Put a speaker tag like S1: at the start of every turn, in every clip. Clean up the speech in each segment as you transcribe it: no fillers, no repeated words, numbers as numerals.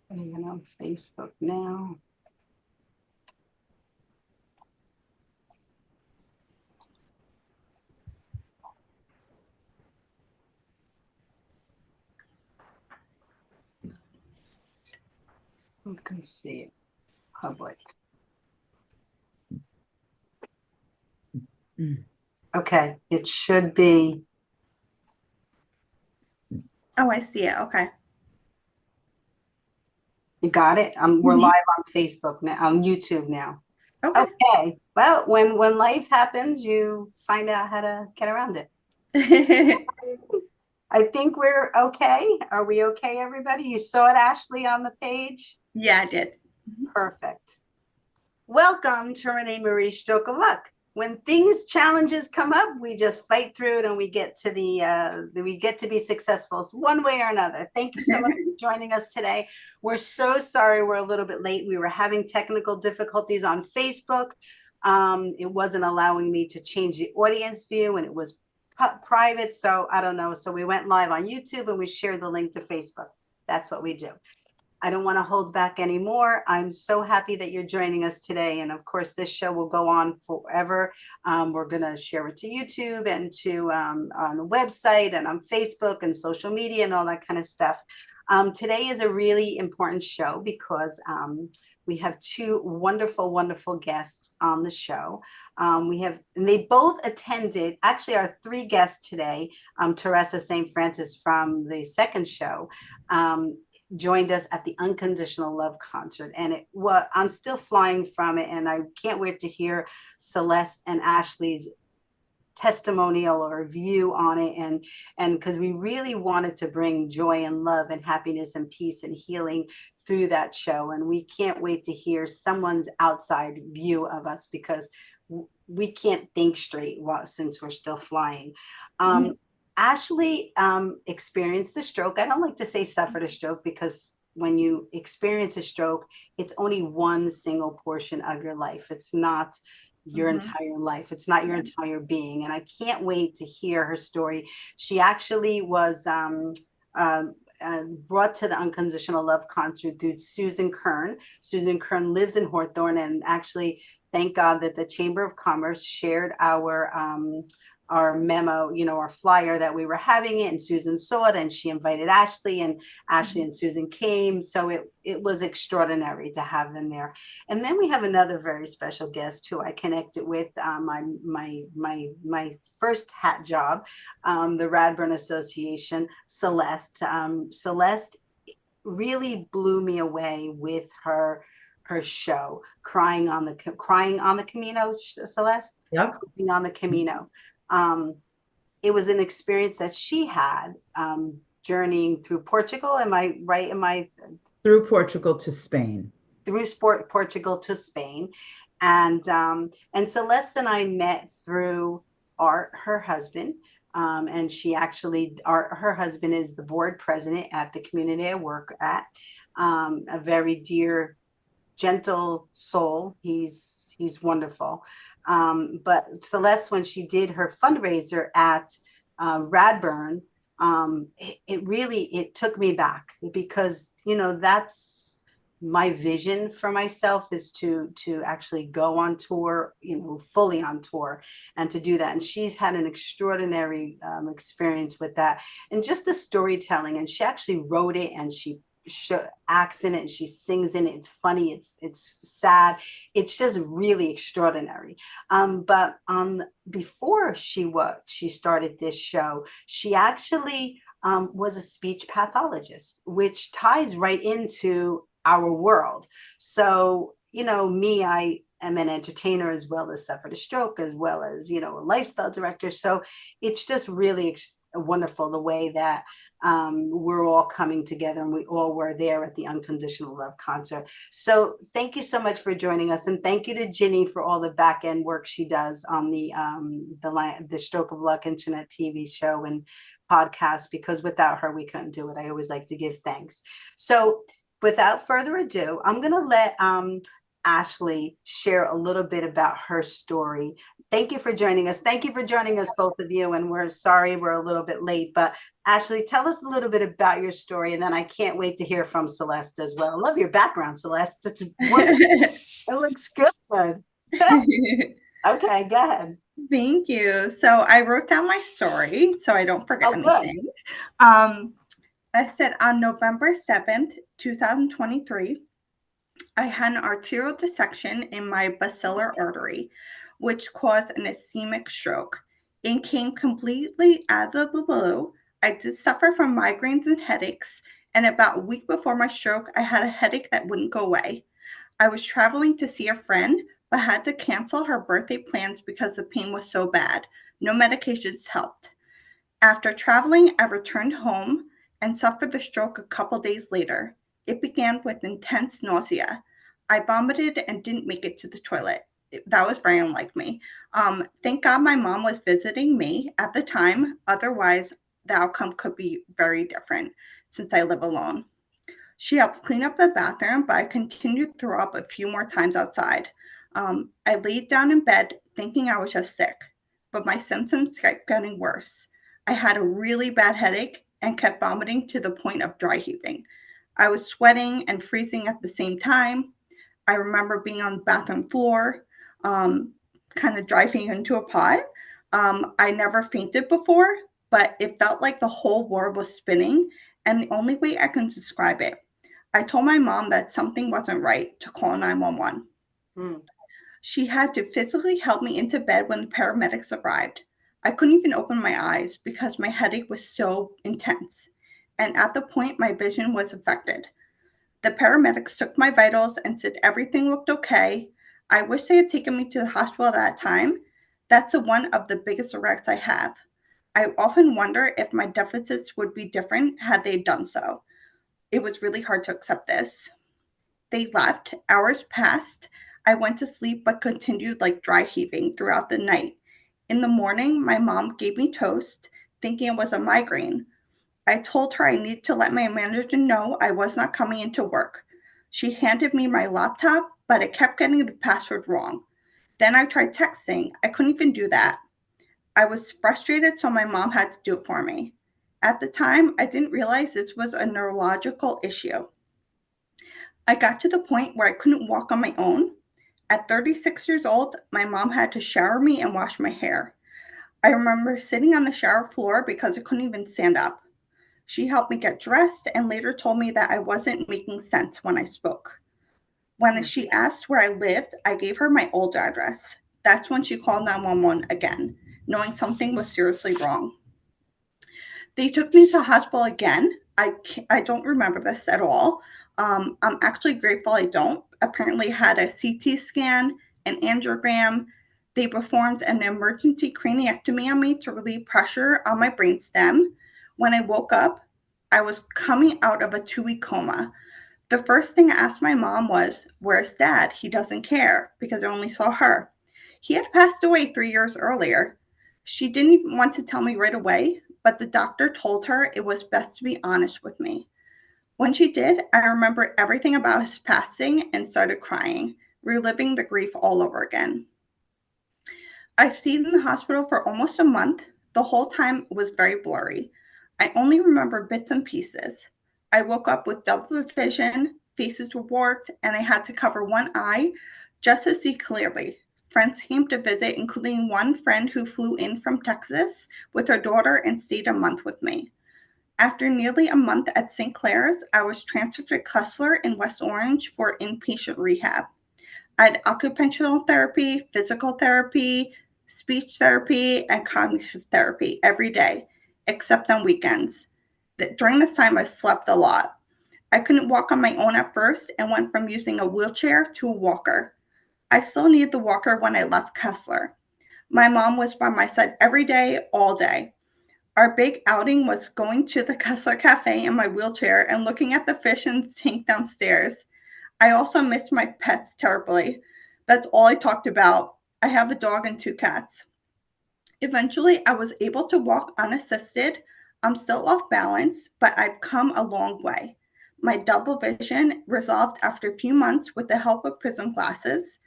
S1: Putting it on Facebook now. You can see it public. Okay, it should be.
S2: Oh, I see it. Okay.
S1: You got it? We're
S2: Mhm.
S1: live on Facebook now, on YouTube now.
S2: Okay.
S1: Okay. Well, when life happens, you find out how to get around it. I think we're okay. Are we okay, everybody? You saw it, Ashley, on the page?
S2: Yeah, I did. Mhm.
S1: Perfect. Welcome to RenéMarie Stroke of Luck. When challenges come up, we just fight through it and we get to we get to be successful one way or another. Thank you so much for joining us today. We're so sorry we're a little bit late. We were having technical difficulties on Facebook. It wasn't allowing me to change the audience view and it was private. So I don't know. So we went live on YouTube and we shared the link to Facebook. That's what we do. I don't want to hold back anymore. I'm so happy that you're joining us today. And of course, this show will go on forever. We're going to share it to YouTube and to on the website and on Facebook and social media and all that kind of stuff. Today is a really important show because we have two wonderful, wonderful guests on the show. And they both attended, actually, our three guests today, Teresa St. Francis from the second show. Joined us at the Unconditional Love concert, and I'm still flying from it, and I can't wait to hear Celeste and Ashley's testimonial or view on it, and because we really wanted to bring joy and love and happiness and peace and healing through that show, and we can't wait to hear someone's outside view of us because we can't think straight since we're still flying.
S2: Mhm.
S1: Ashley experienced a stroke. I don't like to say suffered a stroke because when you experience a stroke, it's only one single portion of your life. It's not your
S2: Mhm.
S1: entire life. It's not your
S2: Yeah.
S1: entire being. And I can't wait to hear her story. She actually was brought to the Unconditional Love concert through Susan Kern. Susan Kern lives in Hawthorne, and actually, thank God that the Chamber of Commerce shared our memo, our flyer that we were having it, and Susan saw it and she invited Ashley, and Ashley
S2: Mhm.
S1: and Susan came. So it was extraordinary to have them there. And then we have another very special guest who I connected with my first hat job, the Radburn Association, Celeste. Celeste really blew me away with her show, crying on the Camino, Celeste,
S3: Yep.
S1: cooking on the Camino. Um, it was an experience that she had journeying through Portugal. Am I right? Am I
S3: Through Portugal to Spain.
S1: through Portugal to Spain? And Celeste and I met through Art, her husband. And she actually, her husband is the board president at the community I work at. A very dear, gentle soul. He's wonderful. But Celeste, when she did her fundraiser at Radburn, it took me back because that's my vision for myself, is to actually go on tour, fully on tour, and to do that. And she's had an extraordinary experience with that, and just the storytelling. And she actually wrote it, and she acts in it, and she sings in it. It's funny, it's sad, it's just really extraordinary. But before she started this show, she actually was a speech pathologist, which ties right into our world. So me, I am an entertainer as well as suffered a stroke, as well as a lifestyle director. So it's just really wonderful the way that we're all coming together, and we all were there at the Unconditional Love concert. So thank you so much for joining us, and thank you to Ginny for all the back end work she does on the Stroke of Luck internet TV show and podcast, because without her we couldn't do it. I always like to give thanks. So without further ado, I'm going to let Ashley share a little bit about her story. Thank you for joining us. Thank you for joining us, both of you. And we're sorry we're a little bit late, but Ashley, tell us a little bit about your story. And then I can't wait to hear from Celeste as well. I love your background, Celeste. It's wonderful. It looks good. Okay, go ahead.
S2: Thank you. So I wrote down my story so I don't forget
S1: Oh, good.
S2: anything. I said on November 7th, 2023, I had an arterial dissection in my basilar artery, which caused an ischemic stroke. It came completely out of the blue. I did suffer from migraines and headaches, and about a week before my stroke, I had a headache that wouldn't go away. I was traveling to see a friend, but had to cancel her birthday plans because the pain was so bad. No medications helped. After traveling, I returned home and suffered the stroke a couple days later. It began with intense nausea. I vomited and didn't make it to the toilet. That was very unlike me. Thank God my mom was visiting me at the time. Otherwise, the outcome could be very different since I live alone. She helped clean up the bathroom, but I continued to throw up a few more times outside. I laid down in bed thinking I was just sick, but my symptoms kept getting worse. I had a really bad headache and kept vomiting to the point of dry heaving. I was sweating and freezing at the same time. I remember being on the bathroom floor, kind of driving into a pot. I never fainted before, but it felt like the whole world was spinning, and the only way I can describe it, I told my mom that something wasn't right to call 911.
S1: Mm.
S2: She had to physically help me into bed when the paramedics arrived. I couldn't even open my eyes because my headache was so intense. And at the point, my vision was affected. The paramedics took my vitals and said everything looked okay. I wish they had taken me to the hospital at that time. That's one of the biggest regrets I have. I often wonder if my deficits would be different had they done so. It was really hard to accept this. They left. Hours passed. I went to sleep but continued like dry heaving throughout the night. In the morning, my mom gave me toast, thinking it was a migraine. I told her I needed to let my manager know I was not coming into work. She handed me my laptop, but it kept getting the password wrong. Then I tried texting. I couldn't even do that. I was frustrated, so my mom had to do it for me. At the time, I didn't realize this was a neurological issue. I got to the point where I couldn't walk on my own. At 36 years old, my mom had to shower me and wash my hair. I remember sitting on the shower floor because I couldn't even stand up. She helped me get dressed and later told me that I wasn't making sense when I spoke. When she asked where I lived, I gave her my old address. That's when she called 911 again, knowing something was seriously wrong. They took me to the hospital again. I don't remember this at all. I'm actually grateful I don't. Apparently had a CT scan, an angiogram. They performed an emergency craniectomy on me to relieve pressure on my brainstem. When I woke up, I was coming out of a 2-week coma. The first thing I asked my mom was, "Where's Dad? He doesn't care," because I only saw her. He had passed away 3 years earlier. She didn't even want to tell me right away, but the doctor told her it was best to be honest with me. When she did, I remembered everything about his passing and started crying, reliving the grief all over again. I stayed in the hospital for almost a month. The whole time was very blurry. I only remember bits and pieces. I woke up with double vision, faces were warped, and I had to cover one eye just to see clearly. Friends came to visit, including one friend who flew in from Texas with her daughter and stayed a month with me. After nearly a month at St. Clair's, I was transferred to Kessler in West Orange for inpatient rehab. I had occupational therapy, physical therapy, speech therapy, and cognitive therapy every day, except on weekends. During this time, I slept a lot. I couldn't walk on my own at first and went from using a wheelchair to a walker. I still needed the walker when I left Kessler. My mom was by my side every day, all day. Our big outing was going to the Kessler Cafe in my wheelchair and looking at the fish in the tank downstairs. I also missed my pets terribly. That's all I talked about. I have a dog and 2 cats. Eventually, I was able to walk unassisted. I'm still off balance, but I've come a long way. My double vision resolved after a few months with the help of prism glasses.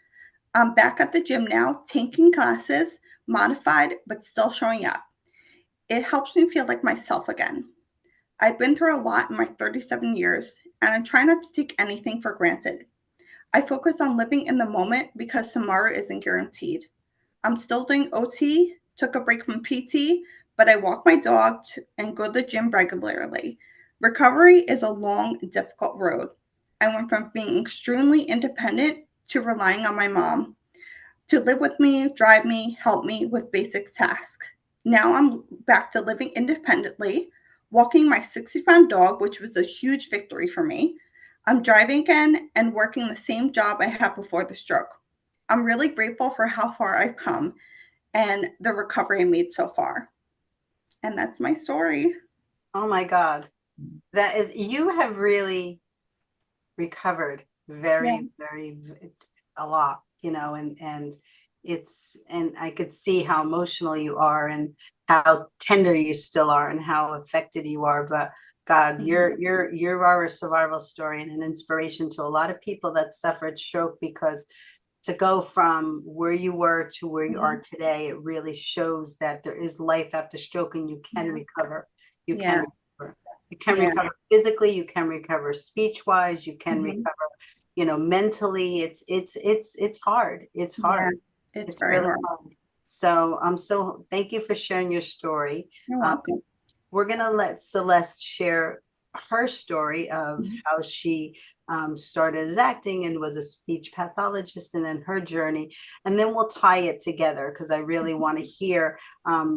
S2: I'm back at the gym now, taking classes, modified, but still showing up. It helps me feel like myself again. I've been through a lot in my 37 years, and I try not to take anything for granted. I focus on living in the moment because tomorrow isn't guaranteed. I'm still doing OT, took a break from PT, but I walk my dog and go to the gym regularly. Recovery is a long, difficult road. I went from being extremely independent to relying on my mom to live with me, drive me, help me with basic tasks. Now I'm back to living independently, walking my 60-pound dog, which was a huge victory for me. I'm driving again and working the same job I had before the stroke. I'm really grateful for how far I've come and the recovery I made so far. And that's my story.
S1: Oh my God. That is, you have really recovered
S2: Yeah.
S1: a lot, and I could see how emotional you are and how tender you still are and how affected you are. But God, you are a survival story and an inspiration to a lot of people that suffered stroke, because to go from where you were to where you are today, it really shows that there is life after stroke and you can recover. You can
S2: Yeah.
S1: recover. You can
S2: Yeah.
S1: recover physically, you can recover speech-wise, you can
S2: Mhm.
S1: recover, mentally. It's hard. It's
S2: Yeah.
S1: hard.
S2: It's
S1: It's
S2: very
S1: really
S2: hard.
S1: hard. So thank you for sharing your story.
S2: You're
S1: Um,
S2: welcome.
S1: we're gonna let Celeste share her story of
S2: Mhm.
S1: how she started as acting and was a speech pathologist, and then her journey, and then we'll tie it together because I really want to hear,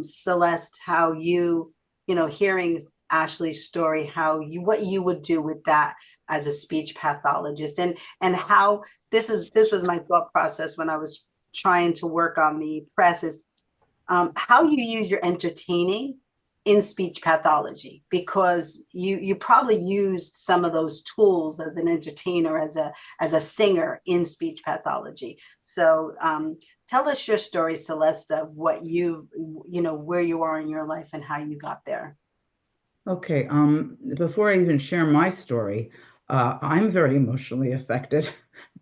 S1: Celeste, how hearing Ashley's story, what you would do with that as a speech pathologist, and how this was my thought process when I was trying to work on the press, is how you use your entertaining in speech pathology, because you probably used some of those tools as an entertainer, as a singer in speech pathology. So tell us your story, Celeste, of what where you are in your life and how you got there.
S3: Okay, before I even share my story, I'm very emotionally affected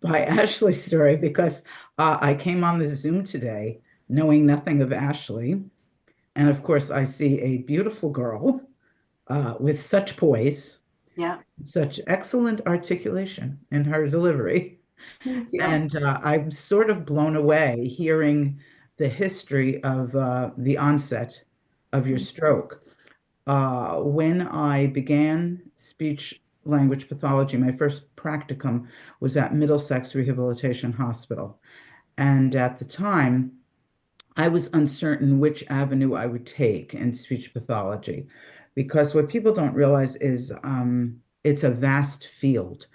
S3: by Ashley's story because I came on the Zoom today knowing nothing of Ashley. And of course, I see a beautiful girl with such poise,
S1: Yeah.
S3: such excellent articulation in her delivery.
S2: Thank you.
S3: And I'm sort of blown away hearing the history of the onset of your stroke. When I began speech language pathology, my first practicum was at Middlesex Rehabilitation Hospital. And at the time, I was uncertain which avenue I would take in speech pathology, because what people don't realize is it's a vast field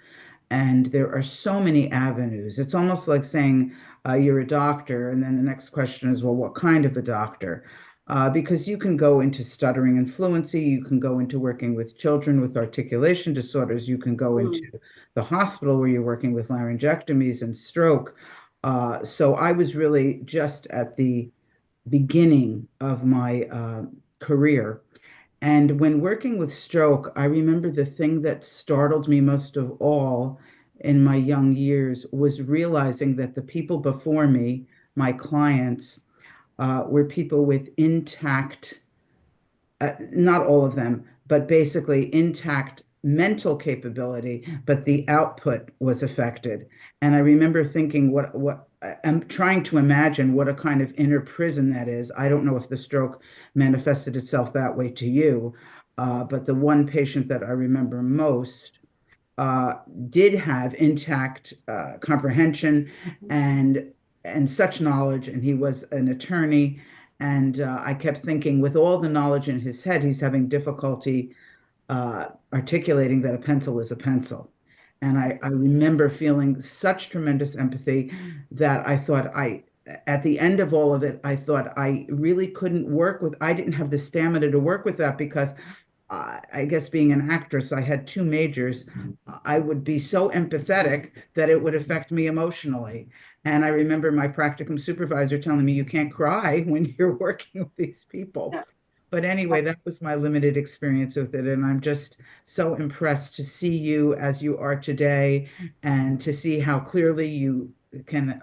S3: and there are so many avenues. It's almost like saying you're a doctor, and then the next question is, well, what kind of a doctor? Because you can go into stuttering and fluency, you can go into working with children with articulation disorders, you can go into
S1: Mm.
S3: the hospital where you're working with laryngectomies and stroke. So I was really just at the beginning of my career. And when working with stroke, I remember the thing that startled me most of all in my young years was realizing that the people before me, my clients, were people with intact, not all of them, but basically intact mental capability, but the output was affected. And I remember thinking, what I'm trying to imagine what a kind of inner prison that is. I don't know if the stroke manifested itself that way to you, but the one patient that I remember most uh, did have intact comprehension and such knowledge, and he was an attorney. And I kept thinking, with all the knowledge in his head, he's having difficulty articulating that a pencil is a pencil. And I remember feeling such tremendous empathy that I thought at the end of all of it, I thought I really couldn't work with, I didn't have the stamina to work with that because I guess being an actress, I had two majors. I would be so empathetic that it would affect me emotionally. And I remember my practicum supervisor telling me, you can't cry when you're working with these people.
S1: Yeah.
S3: But anyway, that was my limited experience with it. And I'm just so impressed to see you as you are today and to see how clearly you can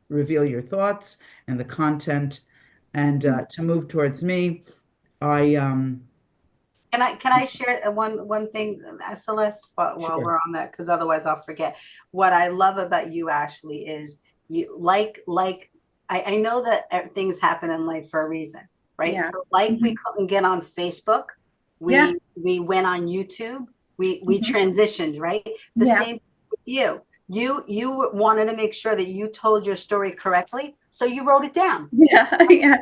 S3: reveal your thoughts and the content. And to move towards me, I
S1: Can I share one thing, Celeste, while
S3: sure,
S1: we're on that, because otherwise I'll forget. What I love about you, Ashley, is you like I know that things happen in life for a reason, right?
S2: Yeah.
S1: So like we
S2: Mhm.
S1: couldn't get on Facebook,
S2: Yeah.
S1: we went on YouTube, we
S2: Mhm.
S1: transitioned, right? The
S2: Yeah.
S1: same with you. You wanted to make sure that you told your story correctly, so you wrote it down.
S2: Yeah. Yeah.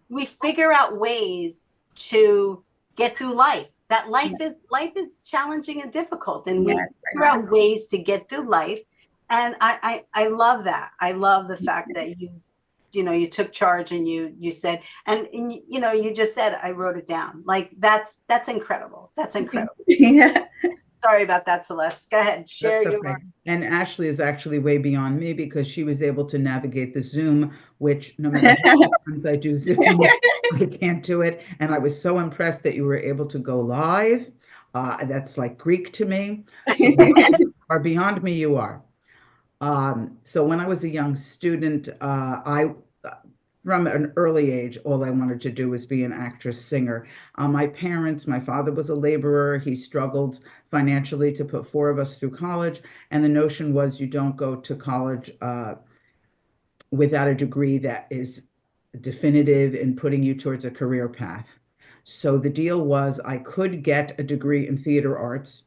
S1: We figure out ways to get through life. That
S2: Yeah.
S1: life is challenging and difficult, and
S2: Yeah.
S1: we
S2: It's very
S1: figure
S2: hard.
S1: out ways to get through life. And I love that. I love the fact that you took charge and you said, and you just said, I wrote it down. Like that's incredible. That's incredible.
S2: Yeah.
S1: Sorry about that, Celeste. Go ahead, share
S3: that's
S1: your.
S3: okay. And Ashley is actually way beyond me because she was able to navigate the Zoom, which no matter how many times I do Zoom, I can't do it. And I was so impressed that you were able to go live. That's like Greek to me. So you are beyond me, you are. So when I was a young student, from an early age, all I wanted to do was be an actress, singer. My parents, my father was a laborer. He struggled financially to put four of us through college. And the notion was you don't go to college without a degree that is definitive in putting you towards a career path. So the deal was I could get a degree in theater arts,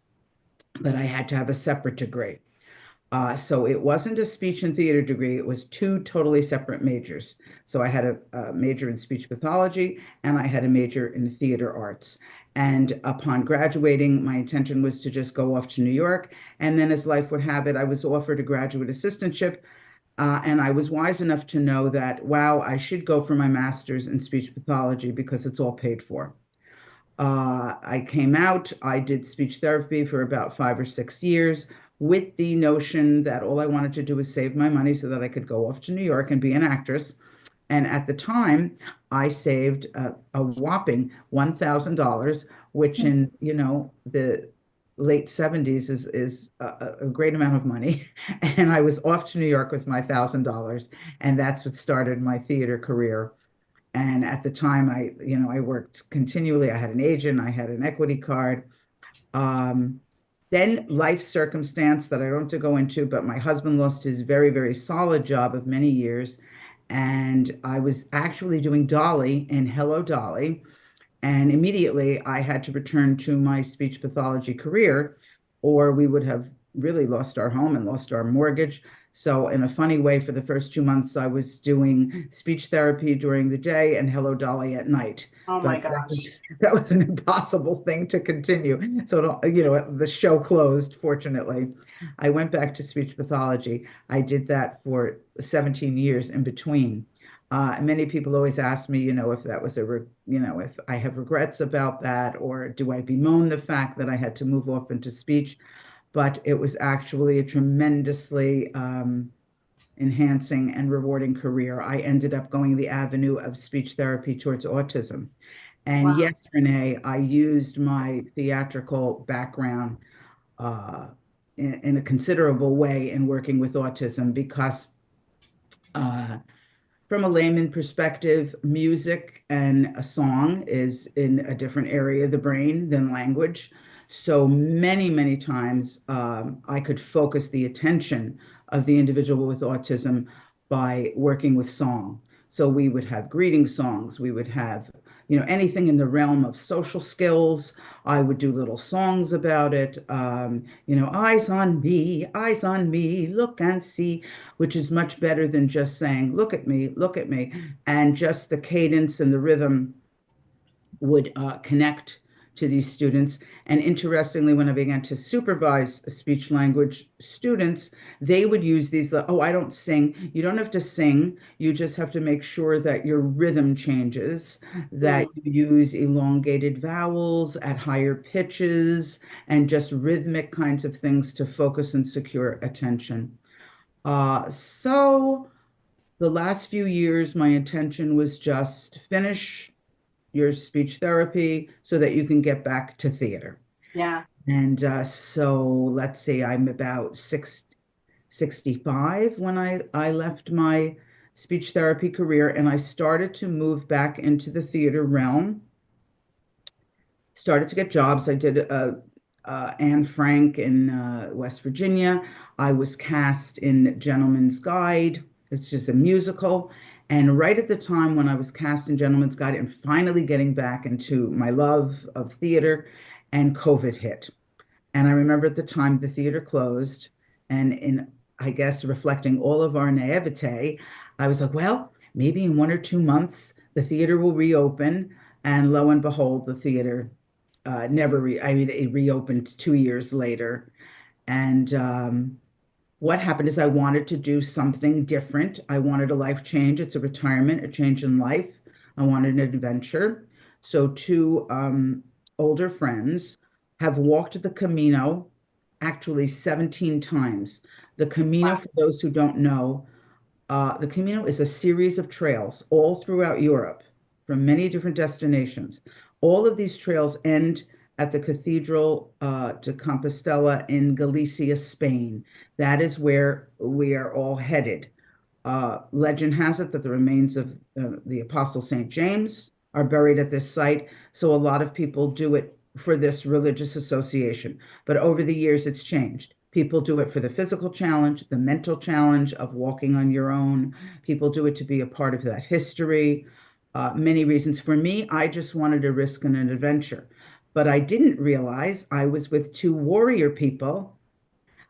S3: but I had to have a separate degree. So it wasn't a speech and theater degree. It was two totally separate majors. So I had a major in speech pathology and I had a major in theater arts. And upon graduating, my intention was to just go off to New York. And then, as life would have it, I was offered a graduate assistantship. And I was wise enough to know that, wow, I should go for my master's in speech pathology because it's all paid for. I came out, I did speech therapy for about 5 or 6 years with the notion that all I wanted to do was save my money so that I could go off to New York and be an actress. And at the time, I saved a whopping $1,000, which in, the late 70s is a great amount of money. And I was off to New York with my $1,000. And that's what started my theater career. And at the time, I worked continually. I had an agent, I had an equity card. Um, then life circumstance that I don't have to go into, but my husband lost his very, very solid job of many years. And I was actually doing Dolly in Hello Dolly. And immediately I had to return to my speech pathology career, or we would have really lost our home and lost our mortgage. So, in a funny way, for the first 2 months, I was doing speech therapy during the day and Hello Dolly at night.
S1: Oh my
S3: But that was
S1: gosh.
S3: that was an impossible thing to continue. So, the show closed, fortunately. I went back to speech pathology. I did that for 17 years in between. Many people always ask me, if that was if I have regrets about that, or do I bemoan the fact that I had to move off into speech? But it was actually a tremendously enhancing and rewarding career. I ended up going the avenue of speech therapy towards autism. And
S1: Wow.
S3: yes, Renee, I used my theatrical background uh, in a considerable way in working with autism because uh, from a layman perspective, music and a song is in a different area of the brain than language. So many, many times I could focus the attention of the individual with autism by working with song. So we would have greeting songs, we would have, anything in the realm of social skills. I would do little songs about it. Eyes on me, look and see, which is much better than just saying, look at me. And just the cadence and the rhythm would connect to these students. And interestingly, when I began to supervise speech language students, they would use these, oh, I don't sing. You don't have to sing. You just have to make sure that your rhythm changes, that
S1: Mm.
S3: you use elongated vowels at higher pitches, and just rhythmic kinds of things to focus and secure attention. So the last few years, my intention was just finish your speech therapy so that you can get back to theater.
S1: Yeah.
S3: And so let's see, I'm about 65 when I left my speech therapy career, and I started to move back into the theater realm. Started to get jobs. I did Anne Frank in West Virginia. I was cast in Gentleman's Guide. It's just a musical. And right at the time when I was cast in Gentleman's Guide and finally getting back into my love of theater, and COVID hit. And I remember at the time the theater closed, and in, I guess, reflecting all of our naivete, I was like, well, maybe in 1 or 2 months the theater will reopen. And lo and behold, the theater I mean, it reopened 2 years later. And what happened is I wanted to do something different. I wanted a life change. It's a retirement, a change in life. I wanted an adventure. So two older friends have walked the Camino actually 17 times. The Camino,
S1: Wow.
S3: for those who don't know, the Camino is a series of trails all throughout Europe from many different destinations. All of these trails end at the Cathedral de Compostela in Galicia, Spain. That is where we are all headed. Legend has it that the remains of the Apostle St. James are buried at this site. So a lot of people do it for this religious association. But over the years, it's changed. People do it for the physical challenge, the mental challenge of walking on your own. People do it to be a part of that history. Many reasons. For me, I just wanted a risk and an adventure. But I didn't realize I was with two warrior people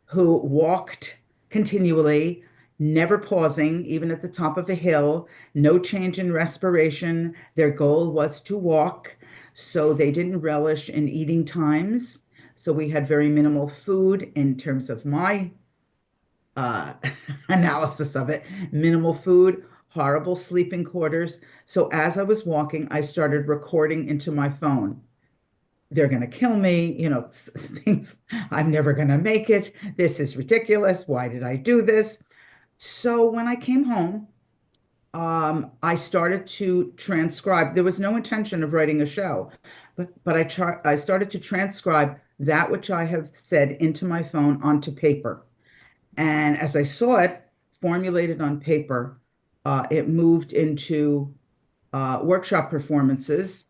S3: who walked continually, never pausing, even at the top of a hill, no change in respiration. Their goal was to walk, so they didn't relish in eating times. So we had very minimal food in terms of my uh, analysis of it, minimal food, horrible sleeping quarters. So as I was walking, I started recording into my phone. They're going to kill me, things, I'm never going to make it. This is ridiculous. Why did I do this? So when I came home, I started to transcribe. There was no intention of writing a show, but I started to transcribe that which I have said into my phone onto paper. And as I saw it formulated on paper, it moved into workshop performances.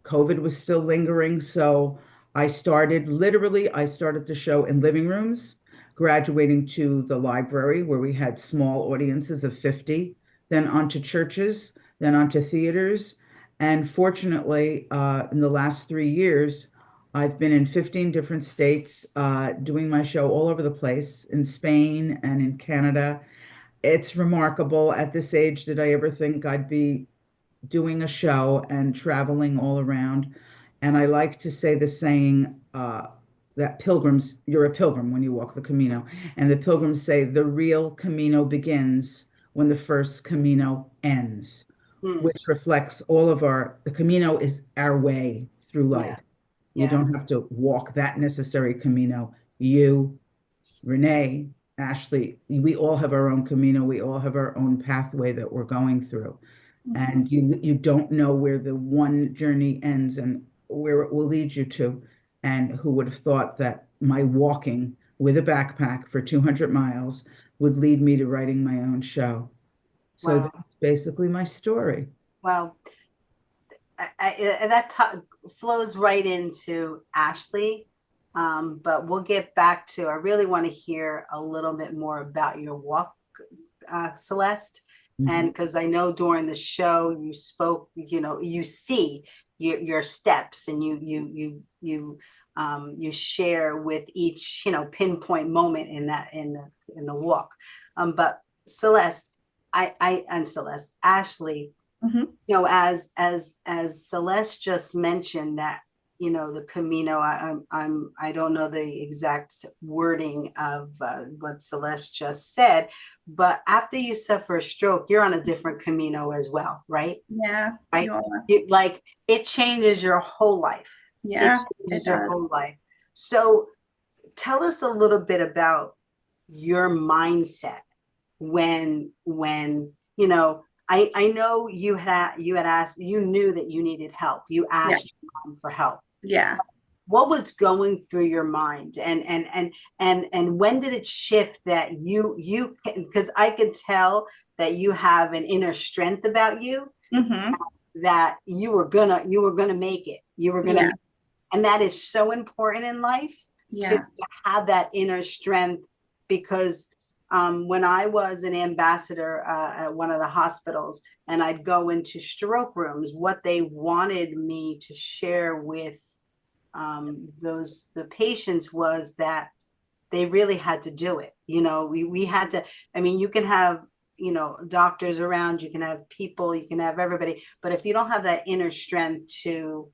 S3: COVID was still lingering, so I started the show in living rooms, graduating to the library where we had small audiences of 50, then onto churches, then onto theaters. And fortunately, in the last 3 years, I've been in 15 different states, doing my show all over the place, in Spain and in Canada. It's remarkable. At this age, did I ever think I'd be doing a show and traveling all around? And I like to say the saying that pilgrims, you're a pilgrim when you walk the Camino. And the pilgrims say the real Camino begins when the first Camino ends,
S1: Hmm.
S3: which reflects the Camino is our way through
S1: Yeah.
S3: life. You
S1: Yeah.
S3: don't have to walk that necessary Camino. You, Renee, Ashley, we all have our own Camino. We all have our own pathway that we're going through.
S2: Mhm.
S3: And you don't know where the one journey ends and where it will lead you to. And who would have thought that my walking with a backpack for 200 miles would lead me to writing my own show? So
S1: Wow.
S3: that's basically my story.
S1: Wow. That flows right into Ashley. But we'll get back to, I really want to hear a little bit more about your walk, Celeste. And
S3: Mhm.
S1: because I know during the show you spoke, you see your steps, and you share with each, pinpoint moment in that, in the walk. But Celeste, and Celeste, Ashley,
S2: Mhm.
S1: as Celeste just mentioned that, the Camino, I don't know the exact wording of what Celeste just said, but after you suffer a stroke, you're on a different Camino as well, right?
S2: Yeah,
S1: Right?
S2: you are.
S1: Like, it changes your whole life. It
S2: Yeah, it
S1: changes your
S2: does.
S1: whole life. So tell us a little bit about your mindset when I know you had asked, you knew that you needed help, you
S2: Yeah,
S1: asked your mom for help.
S2: yeah.
S1: What was going through your mind, and when did it shift that you because I could tell that you have an inner strength about you,
S2: Mm-hmm.
S1: that you were gonna make it. You were gonna,
S2: Yeah.
S1: and that is so important in life
S2: Yeah.
S1: to have that inner strength. Because when I was an ambassador at one of the hospitals, and I'd go into stroke rooms, what they wanted me to share with the patients was that they really had to do it. We had to, I mean, you can have, doctors around, you can have people, you can have everybody, but if you don't have that inner strength to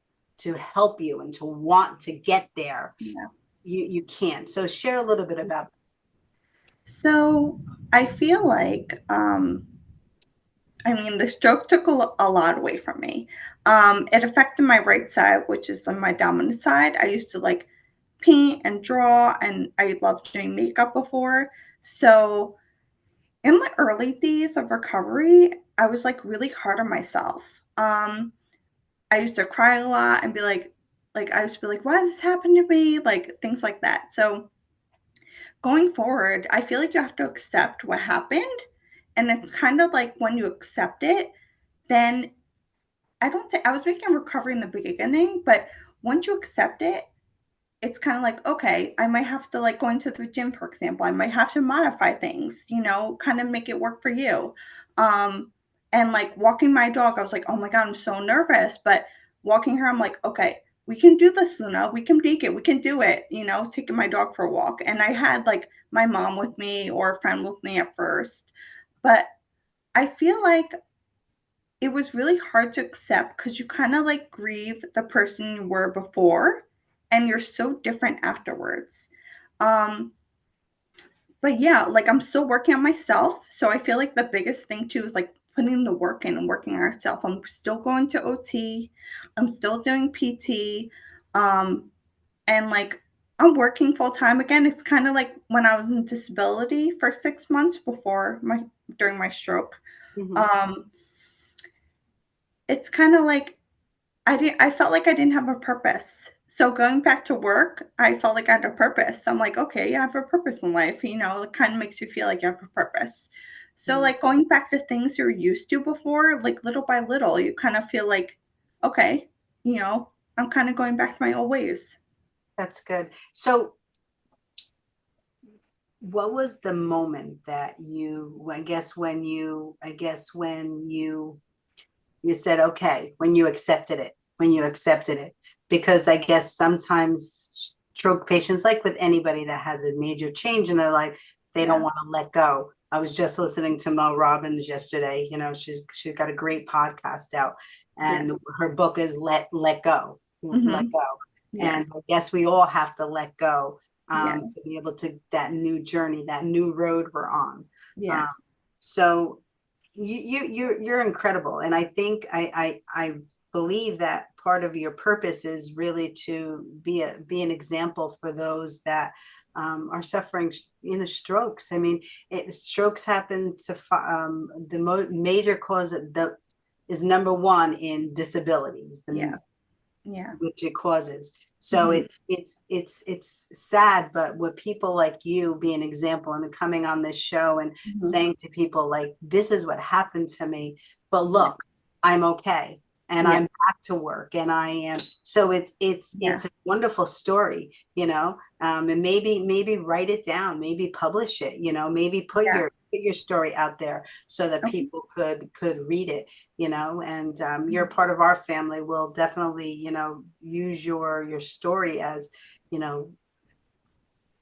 S1: help you and to want to get there,
S2: Yeah.
S1: you can't. So share a little bit about that.
S2: So I feel like, I mean, the stroke took a lot away from me. It affected my right side, which is on my dominant side. I used to like paint and draw, and I loved doing makeup before. So in the early days of recovery, I was like really hard on myself. I used to cry a lot and be like I used to be like, why does this happen to me? Like things like that. So going forward, I feel like you have to accept what happened. And it's kind of like when you accept it, then I don't think I was making recovery in the beginning, but once you accept it, it's kind of like, okay, I might have to like go into the gym, for example. I might have to modify things, kind of make it work for you. Um, and like walking my dog, I was like, oh my God, I'm so nervous. But walking her, I'm like, okay, we can do this, Luna. We can make it. We can do it, taking my dog for a walk. And I had like my mom with me or a friend with me at first. But I feel like it was really hard to accept because you kind of like grieve the person you were before and you're so different afterwards. Um, but yeah, like I'm still working on myself. So I feel like the biggest thing too is like putting the work in and working on yourself. I'm still going to OT. I'm still doing PT. Um, and like I'm working full time again. It's kind of like when I was in disability for 6 months during my stroke.
S1: Mhm.
S2: Um, it's kind of like I felt like I didn't have a purpose. So going back to work, I felt like I had a purpose. I'm like, okay, you have a purpose in life, it kind of makes you feel like you have a purpose. So
S1: Mhm.
S2: like going back to things you're used to before, like little by little, you kind of feel like, okay, I'm kind of going back to my old ways.
S1: That's good. So what was the moment that you said, okay, when you accepted it, because I guess sometimes stroke patients, like with anybody that has a major change in their life, they don't
S2: Yeah.
S1: want to let go. I was just listening to Mel Robbins yesterday. She's got a great podcast out,
S2: Yeah.
S1: and her book is Let Go, Let
S2: Hmm.
S1: Go.
S2: Yeah.
S1: And I guess we all have to let go
S2: Yeah.
S1: to be able to that new journey, that new road we're on.
S2: Yeah.
S1: Um, so you're incredible, and I think I believe that part of your purpose is really to be an example for those that are suffering strokes. I mean, strokes happen to the major cause that is number one in disabilities,
S2: Yeah. Yeah.
S1: which it causes. So
S2: Hmm.
S1: it's sad, but with people like you be an example and coming on this show and
S2: Hmm.
S1: saying to people like, this is what happened to me, but
S2: Yeah.
S1: look, I'm okay and
S2: Yeah.
S1: I'm back to work and I am. So
S2: Yeah.
S1: it's a wonderful story, and maybe write it down, maybe publish it, maybe
S2: Yeah.
S1: put your story out there so that
S2: Okay.
S1: people could read it, and you're part of our family. We'll definitely, use your story as, you know,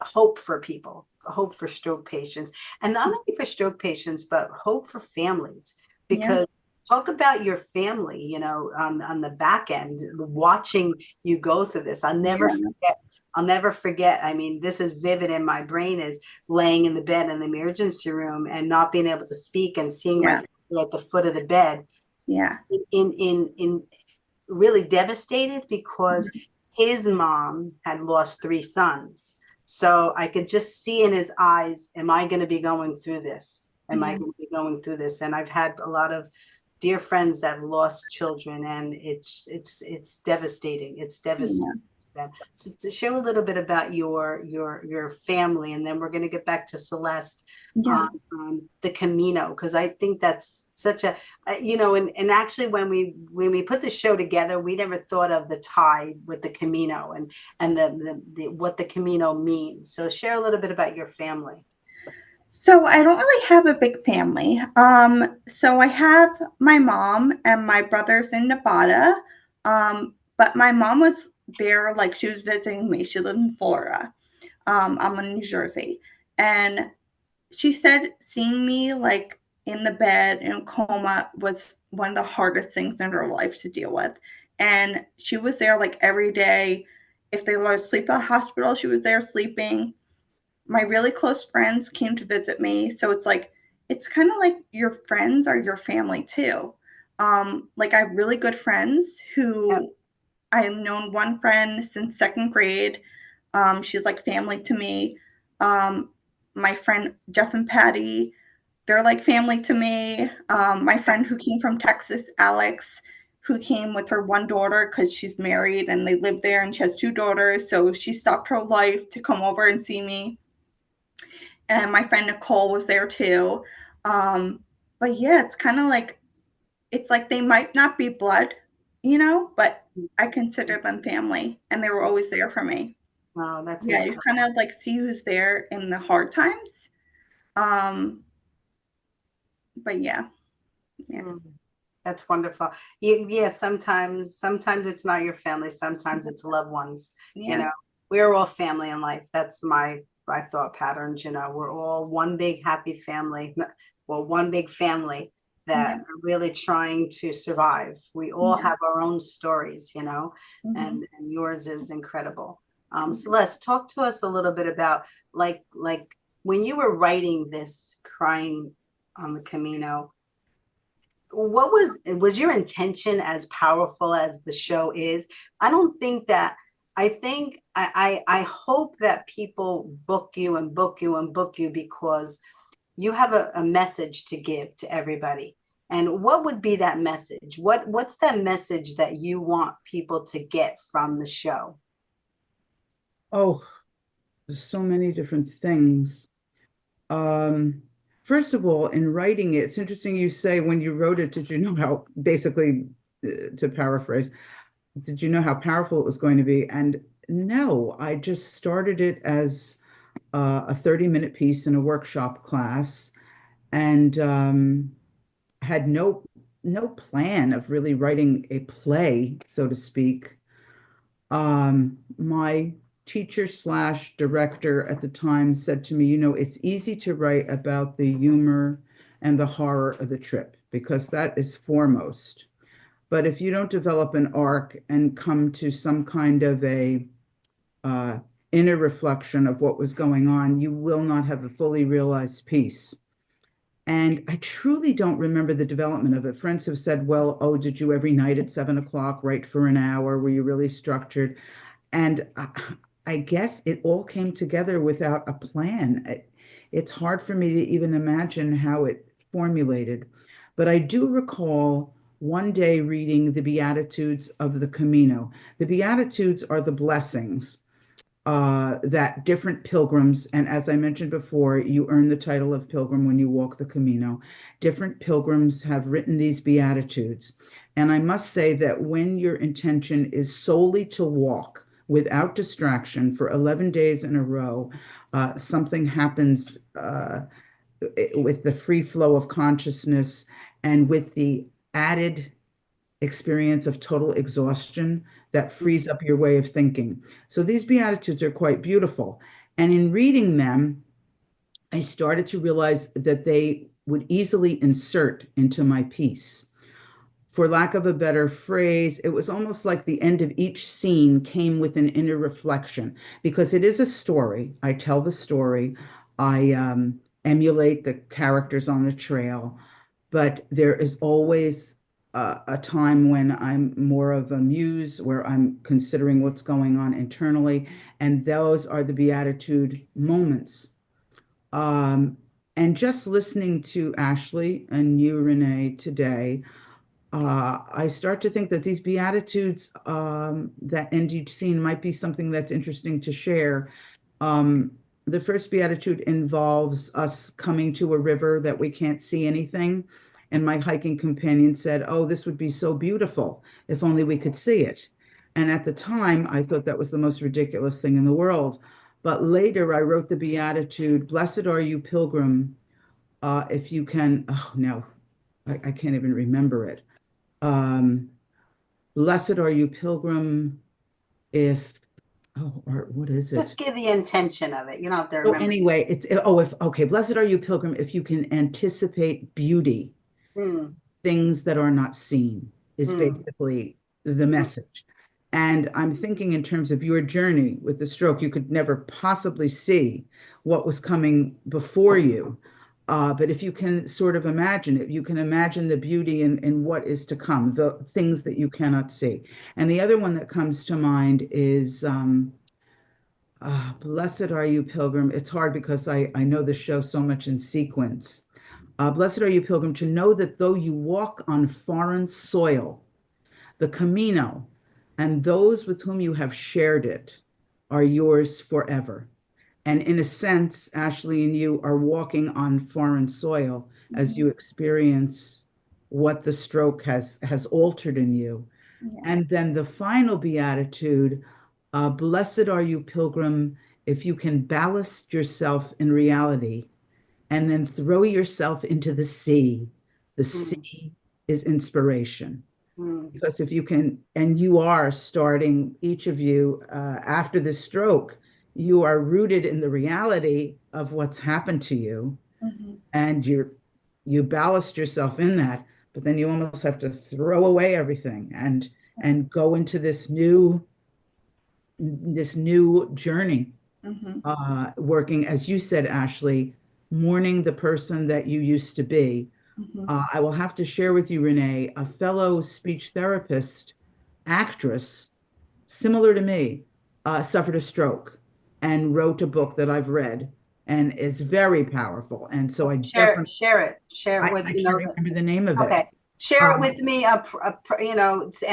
S1: hope for people, hope for stroke patients, and not only for stroke patients, but hope for families.
S2: Yeah.
S1: Because talk about your family, on the back end, watching you go through this.
S2: Yeah.
S1: I'll never forget. I mean, this is vivid in my brain, is laying in the bed in the emergency room and not being able to speak and seeing my
S2: Yeah.
S1: father at the foot of the bed
S2: Yeah.
S1: in really devastated because
S2: Mhm.
S1: his mom had lost three sons. So I could just see in his eyes, am I going to be going through this? Am I
S2: Yeah.
S1: going to be going through this? And I've had a lot of dear friends that have lost children, and it's devastating. It's
S2: Yeah.
S1: devastating. them. So to share a little bit about your family, and then we're going to get back to Celeste
S2: Yeah.
S1: on the Camino, because I think that's such a and actually when we put the show together, we never thought of the tie with the Camino and the what the Camino means. So share a little bit about your family.
S2: So I don't really have a big family. So I have my mom and my brothers in Nevada. But my mom was there, like she was visiting me. She lived in Florida. I'm in New Jersey. And she said seeing me like in the bed in a coma was one of the hardest things in her life to deal with. And she was there like every day. If they let her sleep at the hospital, she was there sleeping. My really close friends came to visit me. So it's like, it's kind of like your friends are your family too. Like I have really good friends
S1: Yep.
S2: who I've known one friend since second grade. She's like family to me. Um, my friend Jeff and Patty, they're like family to me. My friend who came from Texas, Alex, who came with her one daughter because she's married and they live there and she has two daughters. So she stopped her life to come over and see me. And my friend Nicole was there too. But yeah, it's kind of like it's like they might not be blood, but I consider them family, and they were always there for me.
S1: Wow, that's
S2: Yeah, you kind
S1: incredible.
S2: of like see who's there in the hard times. Um, but yeah, yeah,
S1: Mm. That's wonderful. Yeah, sometimes it's not your family, sometimes it's loved ones. You
S2: yeah,
S1: know, we're all family in life. That's my thought patterns. We're all one big happy family. Well, one big family that
S2: yeah,
S1: are really trying to survive. We all
S2: yeah.
S1: have our own stories,
S2: Hmm.
S1: and yours is incredible. Celeste, talk to us a little bit about like when you were writing this crying on the Camino, what was your intention as powerful as the show is? I don't think that I think I hope that people book you and book you and book you because you have a message to give to everybody. And what would be that message? What's that message that you want people to get from the show?
S3: Oh, there's so many different things. Um, First of all, in writing it, it's interesting you say when you wrote it, did you know how, basically, to paraphrase, did you know how powerful it was going to be? And no, I just started it as a 30-minute piece in a workshop class and had no plan of really writing a play, so to speak. My teacher slash director at the time said to me, it's easy to write about the humor and the horror of the trip because that is foremost. But if you don't develop an arc and come to some kind of a uh, inner reflection of what was going on, you will not have a fully realized piece. And I truly don't remember the development of it. Friends have said, well, oh, did you every night at 7 o'clock write for an hour? Were you really structured? And I guess it all came together without a plan. It's hard for me to even imagine how it formulated. But I do recall one day reading the Beatitudes of the Camino. The Beatitudes are the blessings that different pilgrims, and as I mentioned before, you earn the title of pilgrim when you walk the Camino. Different pilgrims have written these Beatitudes. And I must say that when your intention is solely to walk without distraction for 11 days in a row, something happens with the free flow of consciousness and with the added experience of total exhaustion that frees up your way of thinking. So these Beatitudes are quite beautiful. And in reading them, I started to realize that they would easily insert into my piece. For lack of a better phrase, it was almost like the end of each scene came with an inner reflection because it is a story. I tell the story, I emulate the characters on the trail, but there is always a time when I'm more of a muse, where I'm considering what's going on internally, and those are the beatitude moments. Um, and just listening to Ashley and you, Renee, today, I start to think that these Beatitudes that end each scene might be something that's interesting to share. Um, the first Beatitude involves us coming to a river that we can't see anything. And my hiking companion said, "Oh, this would be so beautiful if only we could see it." And at the time, I thought that was the most ridiculous thing in the world. But later, I wrote the Beatitude, "Blessed are you, pilgrim, if you can," oh no, I can't even remember it. Um, Blessed are you, pilgrim, if, oh, or what is
S1: Just
S3: it?
S1: give the intention of it. You don't have to
S3: So
S1: remember.
S3: anyway, it's, oh, if, okay, blessed are you, pilgrim, if you can anticipate beauty,
S1: Mm,
S3: things that are not seen, is
S1: mm,
S3: basically the
S1: mm,
S3: message. And I'm thinking in terms of your journey with the stroke, you could never possibly see what was coming before you. But if you can sort of imagine it, you can imagine the beauty in what is to come, the things that you cannot see. And the other one that comes to mind is Blessed are you, pilgrim. It's hard because I know the show so much in sequence. Blessed are you, pilgrim, to know that though you walk on foreign soil, the Camino and those with whom you have shared it are yours forever. And in a sense, Ashley and you are walking on foreign soil as
S2: Mhm.
S3: you experience what the stroke has altered in you.
S2: Yeah.
S3: And then the final beatitude, blessed are you, pilgrim, if you can ballast yourself in reality and then throw yourself into the sea. The
S1: mm,
S3: sea is inspiration.
S1: mm,
S3: Because if you can, and you are starting, each of you, after the stroke, you are rooted in the reality of what's happened to you,
S2: Mhm.
S3: and you ballast yourself in that, but then you almost have to throw away everything and go into this new journey,
S2: Mhm.
S3: working, as you said, Ashley, mourning the person that you used to be.
S2: Mhm.
S3: I will have to share with you, Renee, a fellow speech therapist, actress, similar to me, suffered a stroke and wrote a book that I've read and is very powerful. And so I definitely,
S1: share it with,
S3: I can't remember the name of it.
S1: okay. Share it
S3: Um,
S1: with me, and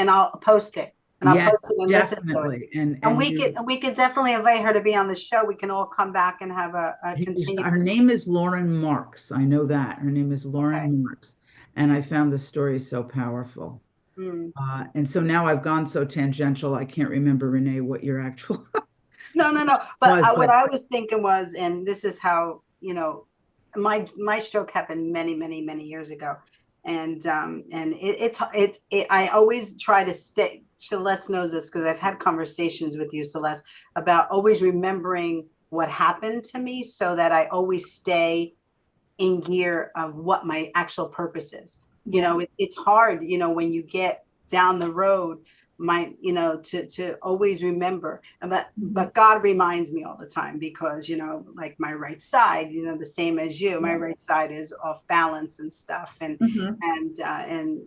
S1: I'll post it and I'll
S3: yes,
S1: post it and listen to it.
S3: definitely. And you,
S1: And we could definitely invite her to be on the show. We can all come back and have a continued.
S3: her name is Lauren Marks. I know that. Her name is
S1: Okay.
S3: Lauren Marks. And I found the story so powerful.
S1: Mm.
S3: And so now I've gone so tangential, I can't remember, Renee, what your actual
S1: No, no, no. But
S3: was,
S1: what
S3: but
S1: I was thinking was, and this is how, my stroke happened many, many, many years ago. And I always try to stay, Celeste knows this because I've had conversations with you, Celeste, about always remembering what happened to me so that I always stay in gear of what my actual purpose is.
S2: Yeah.
S1: It's hard, when you get down the road, to always remember.
S2: Mhm.
S1: But God reminds me all the time because, like my right side, the same as you, my
S2: Yeah.
S1: right side is off balance and stuff.
S2: Mhm.
S1: And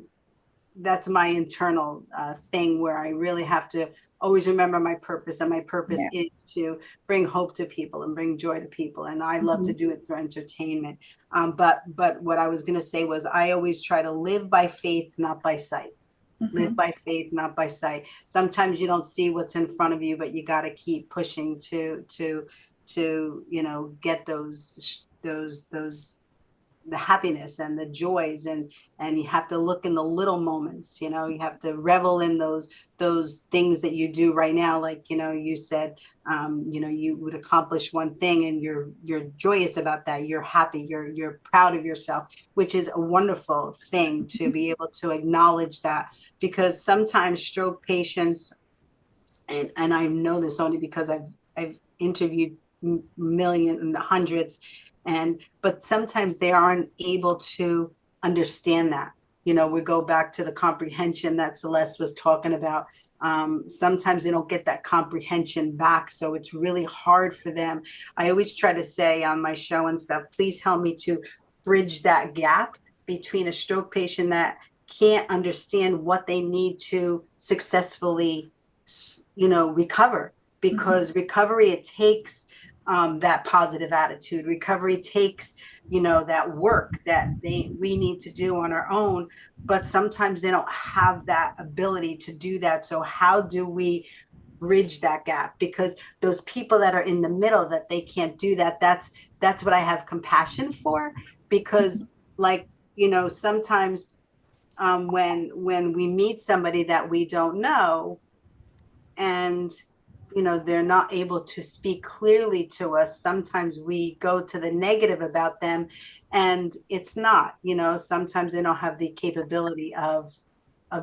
S1: that's my internal thing where I really have to always remember my purpose, and my purpose
S2: Yeah.
S1: is to bring hope to people and bring joy to people, and I love to
S2: Mhm.
S1: do it through entertainment. But what I was going to say was I always try to live by faith, not by sight. Live
S2: Mhm.
S1: by faith, not by sight. Sometimes you don't see what's in front of you, but you got to keep pushing to get those the happiness and the joys, and you have to look in the little moments. You have to revel in those things that you do right now, like you said, you would accomplish one thing and you're joyous about that, you're happy, you're proud of yourself, which is a wonderful thing to be able to acknowledge that, because sometimes stroke patients, and I know this only because I've interviewed millions and hundreds, but sometimes they aren't able to understand that. We go back to the comprehension that Celeste was talking about. Sometimes they don't get that comprehension back, so it's really hard for them. I always try to say on my show and stuff, please help me to bridge that gap between a stroke patient that can't understand what they need to successfully recover,
S2: Mhm.
S1: because recovery, it takes that positive attitude. Recovery takes, that work that we need to do on our own, but sometimes they don't have that ability to do that. So how do we bridge that gap? Because those people that are in the middle, that they can't do that, that's what I have compassion for. Because like, sometimes when we meet somebody that we don't know, and they're not able to speak clearly to us, sometimes we go to the negative about them, and it's not, sometimes they don't have the capability of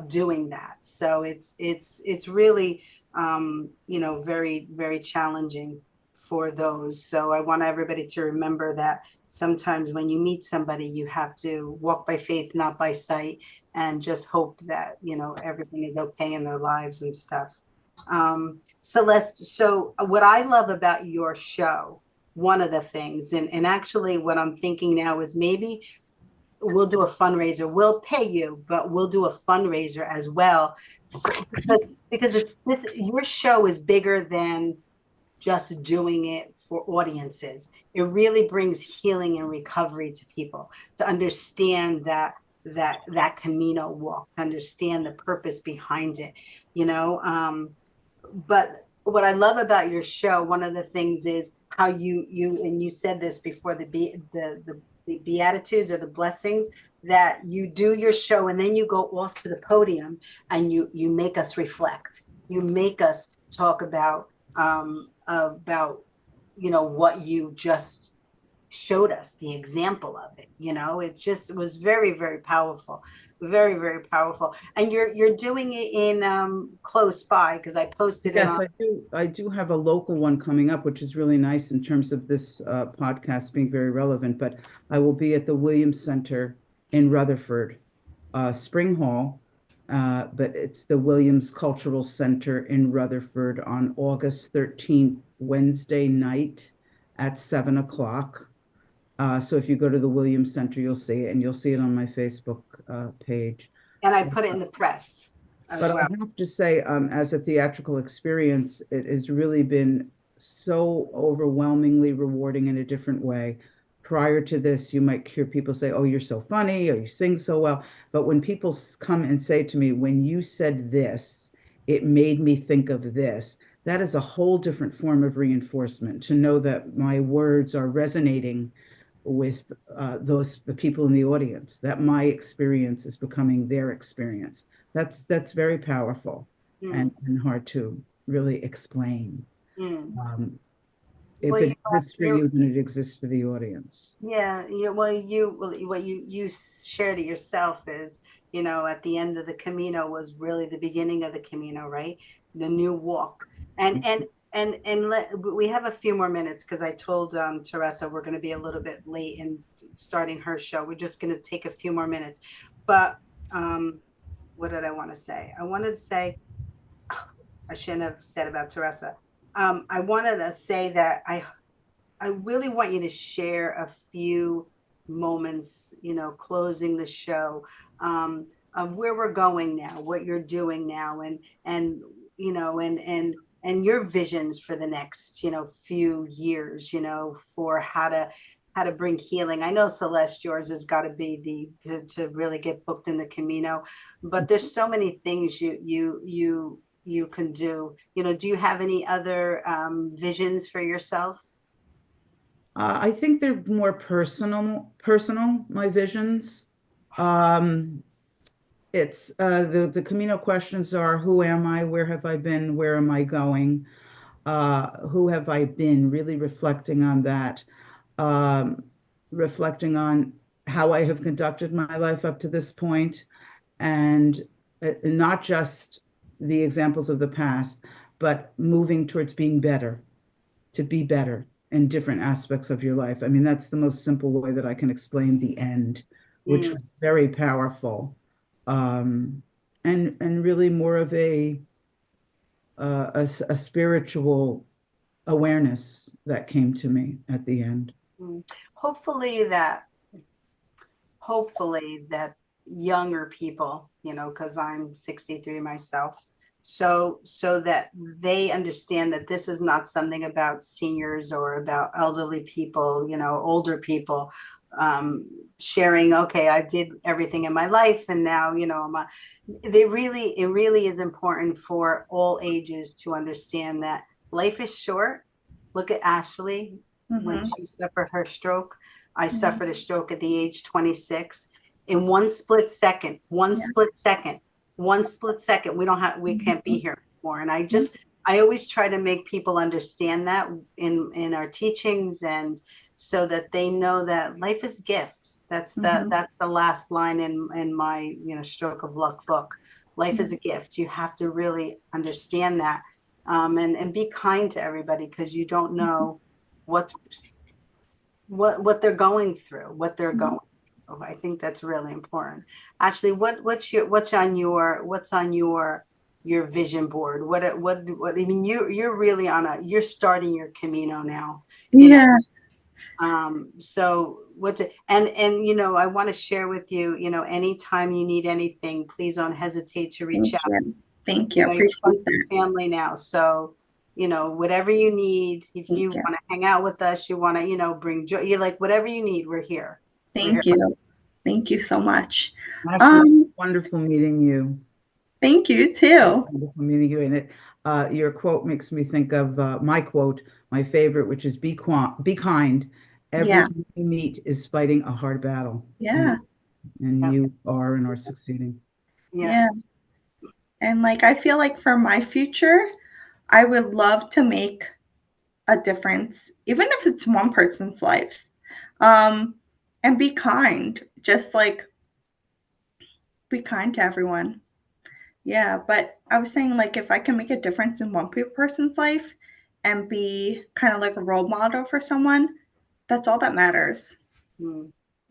S1: doing that. So it's really very, very challenging for those. So I want everybody to remember that sometimes when you meet somebody, you have to walk by faith, not by sight, and just hope that everything is okay in their lives and stuff. Celeste, so what I love about your show, one of the things, and actually what I'm thinking now is maybe we'll do a fundraiser. We'll pay you, but we'll do a fundraiser as well. Because it's this, your show is bigger than just doing it for audiences. It really brings healing and recovery to people, to understand that Camino walk, understand the purpose behind it, but what I love about your show, one of the things is how you said this before, the beatitudes or the blessings, that you do your show and then you go off to the podium and you make us reflect. You make us talk about what you just showed us, the example of it. It just was very, very powerful, very, very powerful. And you're doing it in close by, because I posted it
S3: Yes,
S1: on.
S3: I do have a local one coming up, which is really nice in terms of this podcast being very relevant. But I will be at the Williams Center in Rutherford, Spring Hall, but it's the Williams Cultural Center in Rutherford on August 13th, Wednesday night at 7 o'clock. So if you go to the Williams Center, you'll see it, and you'll see it on my Facebook page.
S1: And I put it in the press as
S3: But I
S1: well.
S3: have to say, as a theatrical experience, it has really been so overwhelmingly rewarding in a different way. Prior to this, you might hear people say, "Oh, you're so funny," or "You sing so well." But when people come and say to me, "When you said this, it made me think of this," that is a whole different form of reinforcement, to know that my words are resonating with the people in the audience, that my experience is becoming their experience. That's very powerful
S1: Mm,
S3: and hard to really explain.
S1: mm.
S3: Um, if
S1: Well,
S3: it exists for you, then it exists for the audience.
S1: yeah, what you shared it yourself is, at the end of the Camino was really the beginning of the Camino, right? The new walk. We have a few more minutes, because I told Teresa we're going to be a little bit late in starting her show. We're just going to take a few more minutes. But what did I want to say? I wanted to say, I shouldn't have said about Teresa. I wanted to say that I really want you to share a few moments, closing the show, of where we're going now, what you're doing now, and you know, and your visions for the next, few years, for how to bring healing. I know, Celeste, yours has got to be to really get booked in the Camino, but there's so many things you can do. Do you have any other visions for yourself?
S3: I think they're more personal, my visions. Um, it's the Camino questions are: who am I? Where have I been? Where am I going? Who have I been? Really reflecting on that, um, reflecting on how I have conducted my life up to this point, and not just the examples of the past, but moving towards being better, to be better in different aspects of your life. I mean, that's the most simple way that I can explain the end, which
S1: Mm,
S3: was very powerful, um, and really more of a spiritual awareness that came to me at the end.
S1: mm. Hopefully that younger people, because I'm 63 myself, so that they understand that this is not something about seniors or about elderly people, older people, sharing, okay, I did everything in my life and now, it really is important for all ages to understand that life is short. Look at Ashley when
S2: Mm-hmm.
S1: she suffered her stroke. I
S2: Yeah.
S1: suffered a stroke at the age 26. In one split second,
S2: Yeah.
S1: we can't be here anymore. And
S2: Yeah.
S1: I always try to make people understand that in our teachings, and so that they know that life is a gift.
S2: Mm-hmm.
S1: That's the last line in my, Stroke of Luck book. Life
S2: Yeah.
S1: is a gift. You have to really understand that, and be kind to everybody, because you don't know what they're going through, what they're
S2: Mhm.
S1: going through. I think that's really important. Actually, what's on your vision board? What I mean, you're really you're starting your Camino now,
S2: Yeah.
S1: so I want to share with you, anytime you need anything, please don't hesitate to reach
S2: Thank
S1: out.
S2: you. Thank you. I
S1: You're part
S2: appreciate
S1: of the
S2: that.
S1: family now, so whatever you need, if you
S2: Thank you.
S1: want to hang out with us, you want to bring joy, you're like, whatever you need, we're here.
S2: Thank you. Thank you so much.
S3: Ashley,
S2: Um,
S3: wonderful meeting you.
S2: Thank you too.
S3: Wonderful meeting you. And your quote makes me think of my quote, my favorite, which is be kind.
S2: Yeah.
S3: Everyone you meet is fighting a hard battle.
S2: Yeah.
S3: And
S1: Yeah,
S3: you are and are succeeding.
S1: yeah.
S2: Yeah. And like, I feel like for my future, I would love to make a difference, even if it's one person's lives. Um, and be kind. Just like be kind to everyone. Yeah, but I was saying, like, if I can make a difference in one person's life and be kind of like a role model for someone, that's all that matters.
S1: Hmm.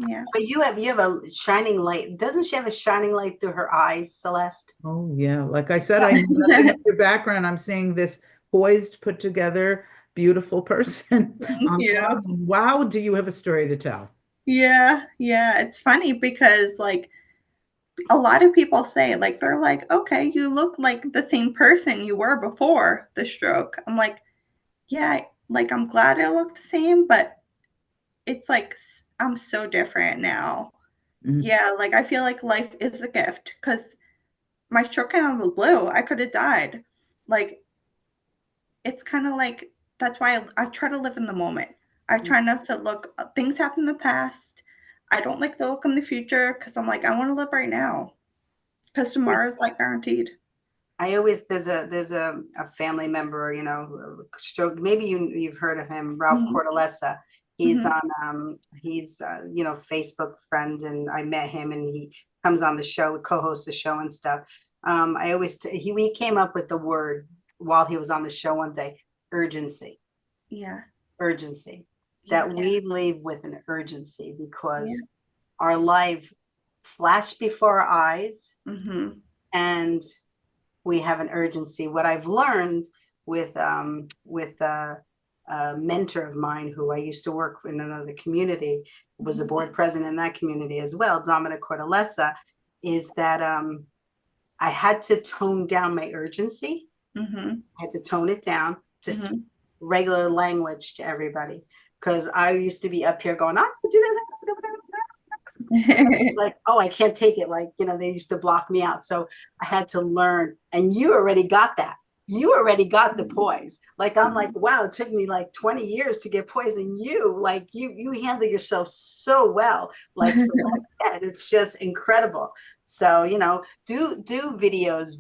S2: Yeah.
S1: But you have a shining light. Doesn't she have a shining light through her eyes, Celeste?
S3: Oh, yeah. Like I said, I know nothing of
S2: Thank
S3: your background. I'm seeing this poised, put together, beautiful person.
S2: you.
S3: Wow, do you have a story to tell?
S2: Yeah, yeah. It's funny because like a lot of people say, like, they're like, okay, you look like the same person you were before the stroke. I'm like, yeah, like I'm glad I look the same, but it's like I'm so different now.
S3: Mhm.
S2: Yeah, like I feel like life is a gift because my stroke came out of the blue. I could have died. Like it's kind of like that's why I try to live in the moment. I try not to look things happen in the past. I don't like to look in the future because I'm like I want to live right now because tomorrow is like guaranteed.
S1: I always there's a family member, stroke. Maybe you've heard of him, Ralph
S2: Hmm.
S1: Cortellessa. He's
S2: Hmm.
S1: on he's Facebook friend, and I met him, and he comes on the show, co-hosts the show and stuff. I always we came up with the word while he was on the show one day, urgency,
S2: Yeah,
S1: urgency.
S2: yeah,
S1: That we live with an urgency
S2: yeah.
S1: because our life flashed before our eyes,
S2: Hmm.
S1: and we have an urgency. What I've learned with a mentor of mine who I used to work in another community, was a board president in that community as well, Dominic Cortellessa, is that I had to tone down my urgency.
S2: Hmm.
S1: I had to tone it down to
S2: Hmm.
S1: regular language to everybody, because I used to be up here going, I do this. Like, oh, I can't take it. Like, they used to block me out. So I had to learn. And you already got that. You already got the poise. Like, I'm like, wow, it took me like 20 years to get poise. And you handle yourself so well. Like Celeste said, it's just incredible. So, do videos,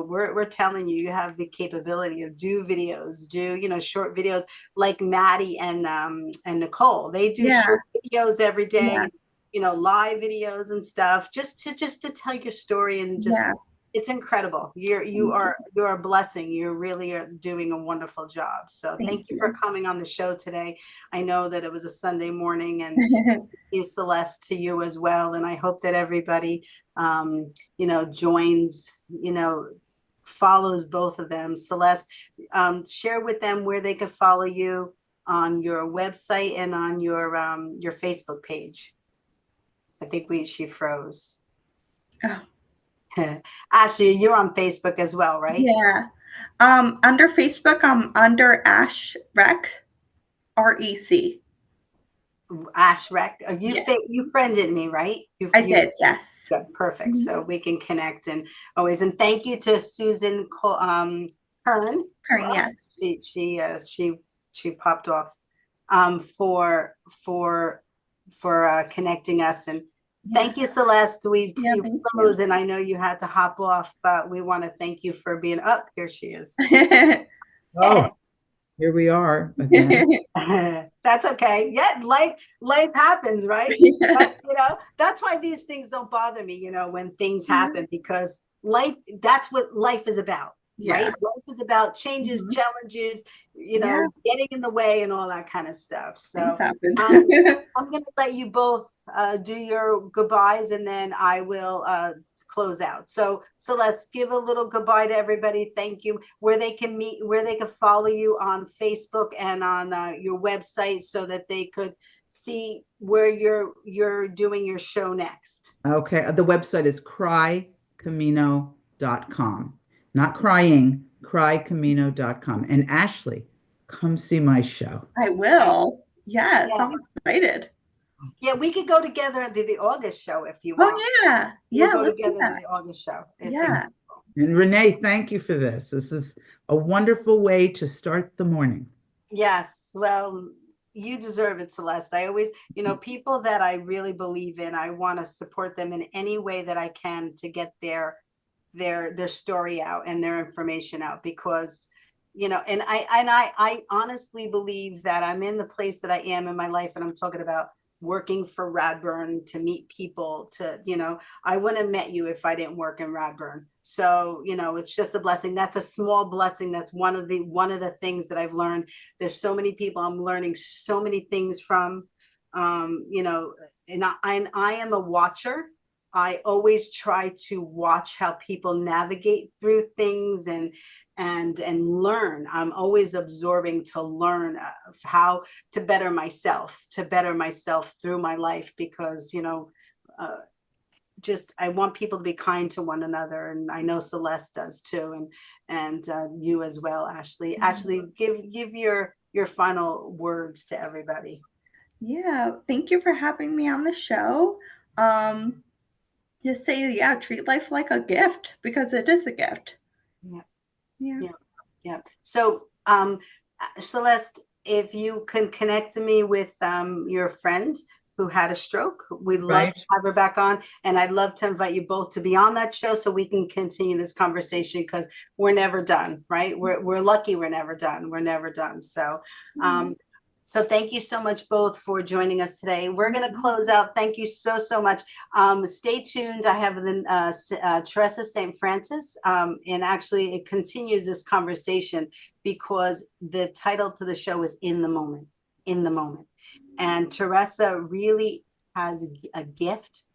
S1: we're telling you, you have the capability of do videos, short videos, like Maddie and Nicole. They do
S2: Yeah,
S1: short videos every
S2: yeah,
S1: day, live videos and stuff, just to tell your story, and just
S2: yeah.
S1: it's incredible. You're a blessing. You really are doing a wonderful job. So
S2: Thank
S1: thank you for
S2: you.
S1: coming on the show today. I know that it was a Sunday morning, and you, Celeste, to you as well. And I hope that everybody joins, follows both of them. Celeste, share with them where they can follow you on your website and on your Facebook page. I think she froze.
S2: Oh,
S1: Ashley, you're on Facebook as well, right?
S2: Yeah. Under Facebook, I'm under Ash Rec, REC.
S1: Ash Rec.
S2: Yeah,
S1: You friended me, right?
S2: I did. Yes.
S1: Good, perfect.
S2: Mhm.
S1: So we can connect and always. And thank you to Susan Kern.
S2: Karen, yes.
S1: She popped off for connecting us. And thank you, Celeste.
S2: Yeah,
S1: You
S2: thank
S1: froze, and I know you had to hop off, but we want to thank you for being up. Here she is.
S2: you.
S3: Oh, here we are again.
S1: That's okay. Yeah, life happens, right?
S2: Yeah.
S1: That's why these things don't bother me, when things happen, because that's what life is about, right?
S2: Yeah.
S1: Life is about changes,
S2: Mhm.
S1: challenges,
S2: Yeah.
S1: getting in the way and all that kind of stuff.
S2: Things
S1: So
S2: happen.
S1: I'm going to let you both do your goodbyes, and then I will close out. So let's give a little goodbye to everybody. Thank you. Where they can follow you on Facebook and on your website, so that they could see where you're doing your show next.
S3: Okay, the website is crycamino.com. Not crying, crycamino.com. And Ashley, come see my show.
S2: I will. Yes,
S1: Yeah.
S2: I'm excited.
S1: Yeah, we could go together and do the August show if you
S2: Oh,
S1: want.
S2: yeah.
S1: We'll
S2: Yeah,
S1: go
S2: let's do
S1: together to
S2: that.
S1: the August show.
S2: Yeah.
S3: And Renee, thank you for this. This is a wonderful way to start the morning.
S1: Yes, well, you deserve it, Celeste. I always, people that I really believe in, I want to support them in any way that I can to get their story out and their information out, because and I honestly believe that I'm in the place that I am in my life, and I'm talking about working for Radburn to meet people, I wouldn't have met you if I didn't work in Radburn. So it's just a blessing. That's a small blessing. That's one of the things that I've learned. There's so many people I'm learning so many things from, and I am a watcher. I always try to watch how people navigate through things and learn. I'm always absorbing to learn how to better myself through my life, because just I want people to be kind to one another, and I know Celeste does too, and you as well, Ashley.
S2: Mhm.
S1: Ashley, give your final words to everybody.
S2: Yeah, thank you for having me on the show. Just say, yeah, treat life like a gift, because it is a gift.
S1: Yeah.
S2: Yeah.
S1: Yeah. Yeah. So, Celeste, if you can connect me with your friend who had a stroke, we'd love
S3: Right.
S1: to have her back on. And I'd love to invite you both to be on that show so we can continue this conversation, because we're never done, right? We're lucky we're never done. We're never done. So, so thank you so much both for joining us today. We're going to close out. Thank you so, so much. Stay tuned. I have the Teresa St. Francis, and actually it continues this conversation, because the title to the show is In the Moment, In the Moment. And Teresa really has a gift.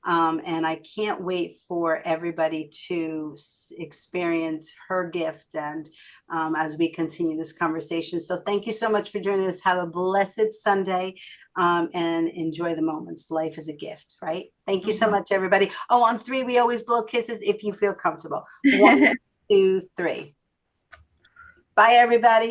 S1: And I can't wait for everybody to experience her gift, and as we continue this conversation. So thank you so much for joining us. Have a blessed Sunday, and enjoy the moments. Life is a gift, right? Thank you so much, everybody. Oh, on 3, we always blow kisses if you feel comfortable. 1, 2, 3. Bye, everybody.